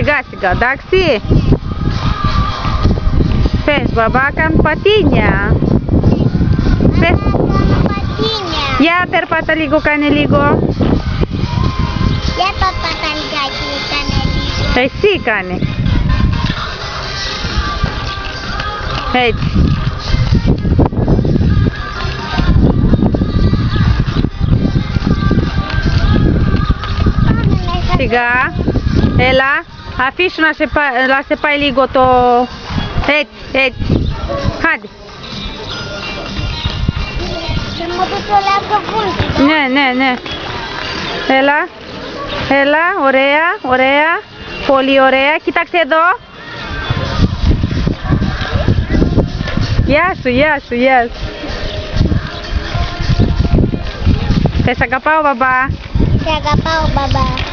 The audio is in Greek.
Σιγά σιγά, εντάξει. Πες, μπαμπά, κάνουν πατίνια. Πες. Για περπάτα λίγο, κάνε λίγο. Για περπάτα λιγάκι, κάνε λίγο. Εσύ κάνε. Έτσι. Σιγά. Έλα. Αφήσου να σε πάει λίγο το... Έτσι, έτσι. Χάντε. Και μου το λεπτό. Ναι, ναι, ναι. Έλα. Έλα, ωραία, ωραία. Πολύ ωραία. Κοίταξε εδώ. Γεια σου, γεια σου, γεια σου. Σε αγαπάω, μπαμπά. Σε αγαπάω, μπαμπά.